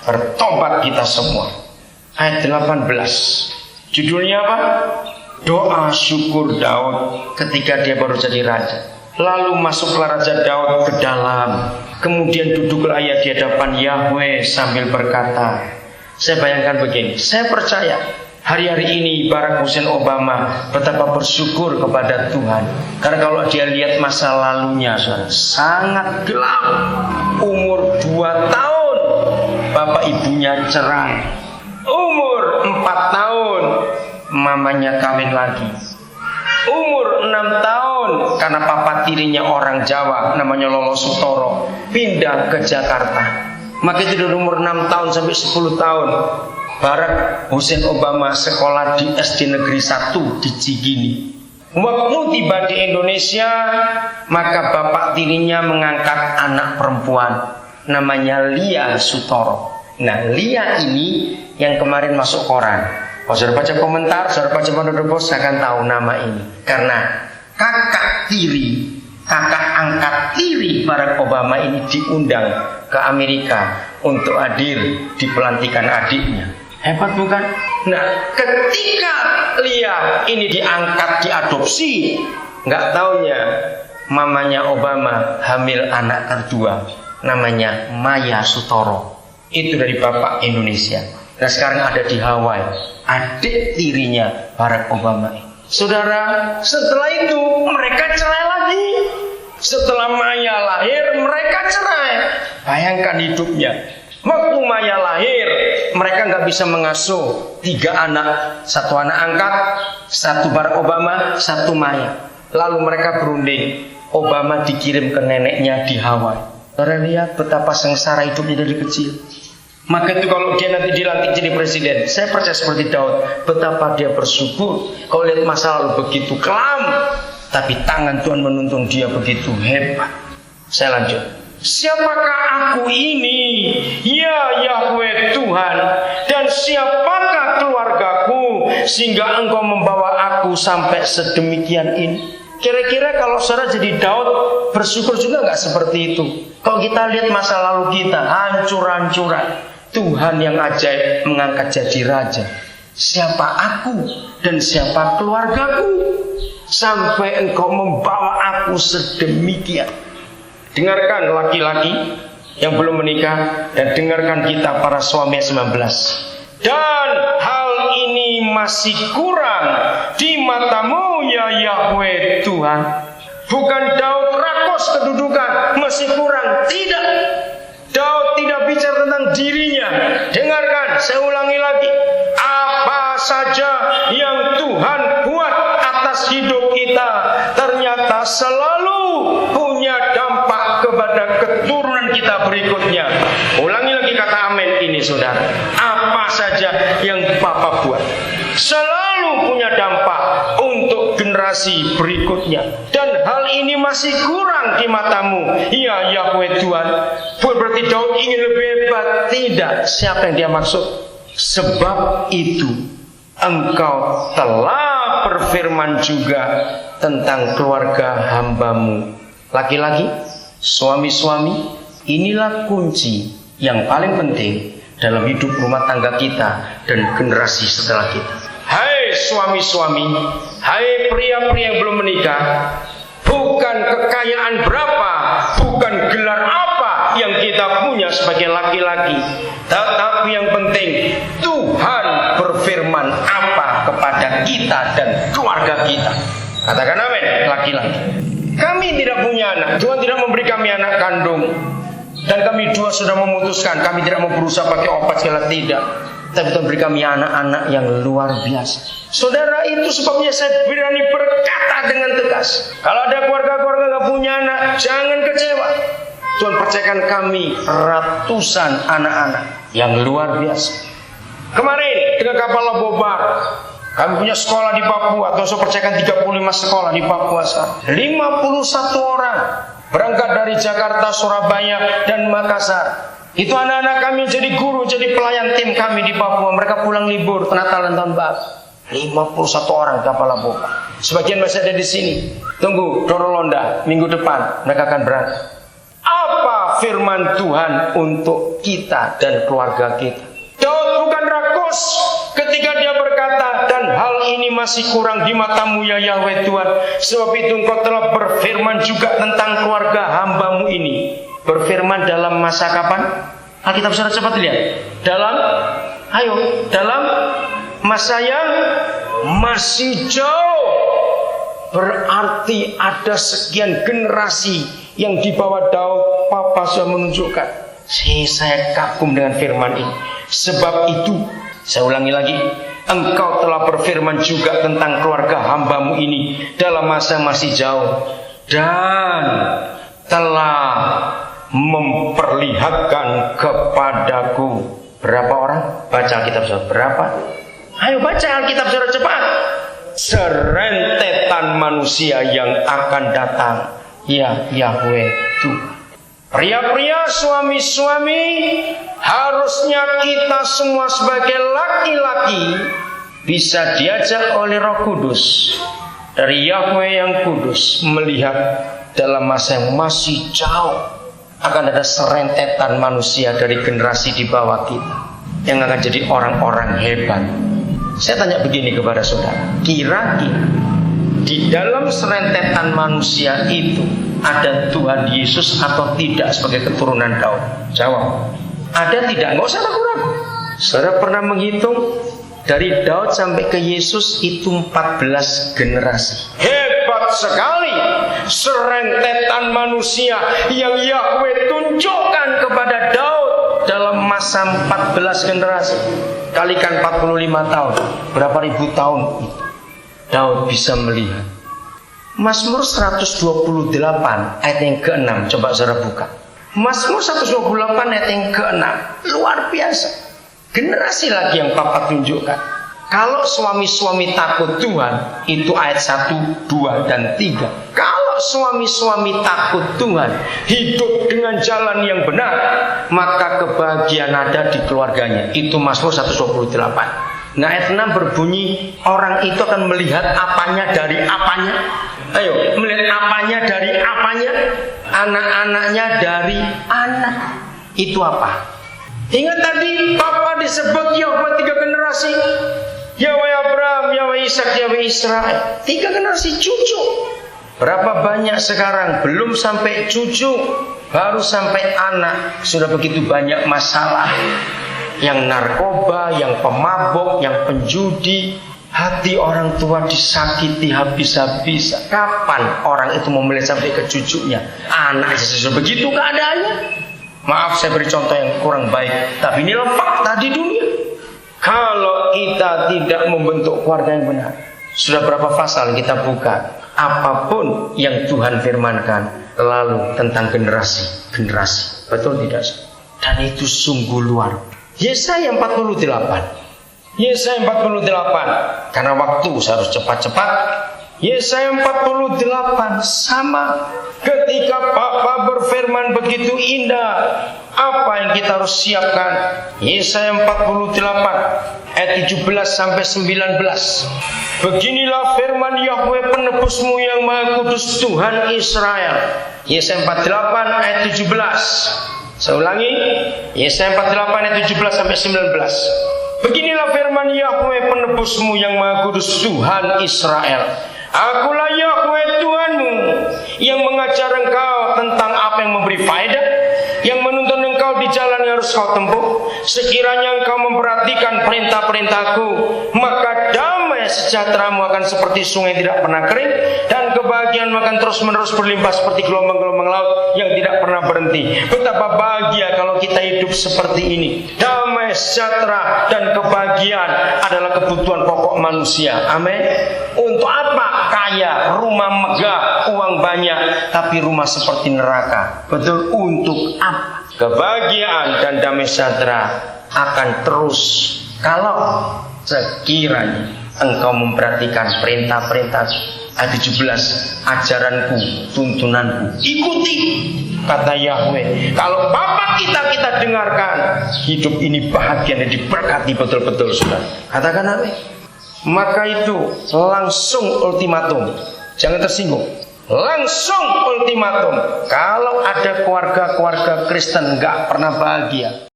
Bertobat kita semua. Ayat 18. Judulnya apa? Doa syukur Daud ketika dia baru jadi raja. Lalu masuklah Raja Daud ke dalam. Kemudian duduklah ia di hadapan Yahweh sambil berkata. Saya bayangkan begini. Saya percaya hari-hari ini Barack Hussein Obama betapa bersyukur kepada Tuhan. Karena kalau dia lihat masa lalunya, saudara, sangat gelap. Umur 2 tahun bapak ibunya cerai. Umur 4 tahun mamanya kawin lagi. Umur 6 tahun karena papa tirinya orang Jawa namanya Lolo Sutoro pindah ke Jakarta. Maka itu dari umur 6 tahun sampai 10 tahun Barack Hussein Obama sekolah di SD Negeri 1 di Cigini. Waktu tiba di Indonesia, maka bapak tirinya mengangkat anak perempuan namanya Lia Sutoro. Nah, Lia ini yang kemarin masuk koran. Kalau saudara baca komentar, saudara baca Pondok Bos akan tahu nama ini. Karena kakak angkat tiri Barack Obama ini diundang ke Amerika untuk hadir di pelantikan adiknya. Hebat bukan? Nah, ketika Lia ini diangkat, diadopsi, nggak taunya mamanya Obama hamil anak kedua, namanya Maya Sutoro. Itu dari bapak Indonesia. Nah, sekarang ada di Hawaii, adik tirinya Barack Obama. Saudara, setelah itu mereka cerai lagi. Setelah Maya lahir, mereka cerai. Bayangkan hidupnya. Waktu Maya lahir, mereka nggak bisa mengasuh 3 anak. 1 anak angkat, 1 Barack Obama, 1 Maya. Lalu mereka berunding. Obama dikirim ke neneknya di Hawaii. Saudara lihat betapa sengsara hidupnya dari kecil. Maka itu kalau dia nanti dilantik jadi presiden, saya percaya seperti Daud, betapa dia bersyukur. Kalau lihat masa lalu begitu kelam, tapi tangan Tuhan menuntun dia begitu hebat. Saya lanjut. Siapakah aku ini, ya Yahweh Tuhan, dan siapakah keluargaku, sehingga engkau membawa aku sampai sedemikian ini? Kira-kira kalau saudara jadi Daud, bersyukur juga nggak seperti itu? Kalau kita lihat masa lalu kita, hancur-hancuran. Tuhan yang ajaib mengangkat jadi raja. Siapa aku dan siapa keluargaku, sampai engkau membawa aku sedemikian. Dengarkan laki-laki yang belum menikah, dan dengarkan kita para suami 19. Dan hal ini masih kurang di matamu ya Yahweh Tuhan. Bukan Daud rakos kedudukan, masih kurang. Tidak. Daud tidak bicara tentang dirinya. Dengarkan, saya ulangi lagi. Apa saja yang Tuhan buat atas hidup kita, ternyata selalu punya dampak kepada keturunan kita berikutnya. Ulangi lagi kata amin ini, saudara. Apa saja yang Papa buat selalu punya dampak untuk generasi berikutnya. Dan hal ini masih kurang di matamu, ya Yahweh Tuhan. Berarti Daud ingin lebih hebat? Tidak. Siapa yang dia maksud? Sebab itu engkau telah berfirman juga tentang keluarga hambamu. Laki-laki, suami-suami, inilah kunci yang paling penting dalam hidup rumah tangga kita dan generasi setelah kita. Hai suami-suami, hai pria-pria yang belum menikah, bukan kekayaan berapa, bukan gelar apa yang kita punya sebagai laki-laki, tetapi yang penting Tuhan berfirman apa kepada kita dan keluarga kita. Katakan amin, laki-laki. Kami tidak punya anak, Tuhan tidak memberi kami anak kandung, dan kami dua sudah memutuskan, kami tidak mau berusaha pakai obat segala, tidak. Tapi Tuhan beri kami anak-anak yang luar biasa. Saudara, itu sebabnya saya berani berkata dengan tegas, kalau ada keluarga-keluarga gak punya anak, jangan kecewa. Tuhan percayakan kami ratusan anak-anak yang luar biasa. Kemarin dengan kapal Labobar, kami punya sekolah di Papua. Tuhan percayakan 35 sekolah di Papua sekarang. 51 orang berangkat dari Jakarta, Surabaya, dan Makassar. Itu anak-anak kami jadi guru, jadi pelayan tim kami di Papua. Mereka pulang libur Natal dan Tahun Baru. 51 orang kapal Labobar. Sebagian masih ada di sini. Tunggu Doro Londa, minggu depan mereka akan berangkat. Apa firman Tuhan untuk kita dan keluarga kita. Daud bukan rakus ketika dia berkata, dan hal ini masih kurang di matamu ya Yahweh Tuhan, sebab itu engkau telah berfirman juga tentang keluarga hambamu ini. Berfirman dalam masa kapan? Alkitab secara cepat lihat. Dalam masa yang masih jauh. Berarti ada sekian generasi yang di bawah Daud. Papa sudah menunjukkan. Saya kagum dengan firman ini. Sebab itu, saya ulangi lagi, engkau telah berfirman juga tentang keluarga hambamu ini dalam masa masih jauh, dan telah memperlihatkan kepadaku. Berapa orang? Baca Alkitab saudara. Berapa? Ayo baca Alkitab saudara cepat. Serentetan manusia yang akan datang. Ya Yahweh Tuhan. Pria-pria, suami-suami, harusnya kita semua sebagai laki-laki bisa diajak oleh Roh Kudus dari Yahweh yang kudus melihat dalam masa yang masih jauh akan ada serentetan manusia dari generasi di bawah kita yang akan jadi orang-orang hebat. Saya tanya begini kepada saudara, kira-kira di dalam serentetan manusia itu ada Tuhan Yesus atau tidak sebagai keturunan Daud? Jawab. Ada tidak? Nggak usah ragu-ragu. Saudara pernah menghitung dari Daud sampai ke Yesus itu 14 generasi. Hebat sekali serentetan manusia yang Yahweh tunjukkan kepada Daud dalam masa 14 generasi. Kalikan 45 tahun. Berapa ribu tahun itu Daud bisa melihat. Mazmur 128 ayat yang ke-6. Coba saudara buka. Mazmur 128 ayat yang ke-6. Luar biasa. Generasi lagi yang Papa tunjukkan. Kalau suami-suami takut Tuhan, itu ayat 1, 2, dan 3. Kalau suami-suami takut Tuhan, hidup dengan jalan yang benar, maka kebahagiaan ada di keluarganya. Itu Mazmur 128. Nah ayat 6 berbunyi, orang itu akan melihat apanya dari apanya. Ayo, melihat apanya dari apanya. Anak-anaknya dari anak. Itu apa? Ingat tadi Papa disebut Yahweh 3 generasi. Yahweh Abraham, Yahweh Ishak, Yahweh Israel. 3 generasi cucu. Berapa banyak sekarang? Belum sampai cucu, baru sampai anak. Sudah begitu banyak masalah. Yang narkoba, yang pemabuk, yang penjudi. Hati orang tua disakiti habis-habisan. Kapan orang itu mau melihat sampai ke cucunya? Anak sudah begitu keadaannya. Maaf saya beri contoh yang kurang baik, tapi inilah fakta di dunia. Kalau kita tidak membentuk keluarga yang benar, sudah berapa pasal kita buka? Apapun yang Tuhan firmankan, lalu tentang generasi. Betul tidak? Dan itu sungguh luar. Yesaya 48. Yesaya 48. Karena waktu saya harus cepat-cepat. Yesaya 48 sama. Ketika Papa berfirman begitu indah, apa yang kita harus siapkan? Yesaya 48 ayat 17 sampai 19. Beginilah firman Yahweh penebusmu yang Maha Kudus, Tuhan Israel. Yesaya 48 ayat 17. Saya ulangi, Yesaya 48 ayat 17 sampai 19. Beginilah firman Yahweh penebusmu yang Maha Kudus, Tuhan Israel. Akulah Yahweh Tuhanmu yang mengajar engkau tentang apa yang memberi faedah, yang menuntun engkau di jalan yang harus kau tempuh. Sekiranya engkau memperhatikan perintah-perintahku, maka damai sejahteramu akan seperti sungai yang tidak pernah kering, dan kebahagiaanmu akan terus-menerus berlimpah seperti gelombang-gelombang laut yang tidak pernah berhenti. Betapa bahagia kalau kita hidup seperti ini. Damai sejahtera dan kebahagiaan adalah kebutuhan pokok manusia. Amin. Untuk apa? Kaya, rumah megah, uang banyak, tapi rumah seperti neraka. Betul, untuk apa? Kebahagiaan dan damai sejahtera akan terus kalau sekiranya engkau memperhatikan perintah-perintah. Ayat 17, ajaranku, tuntunanku, ikuti, kata Yahweh. Kalau Bapa kita dengarkan, hidup ini bahagia dan diberkati betul-betul, saudara. Katakan amin. Maka itu langsung ultimatum, jangan tersinggung. langsung ultimatum. Kalau ada keluarga-keluarga Kristen nggak pernah bahagia,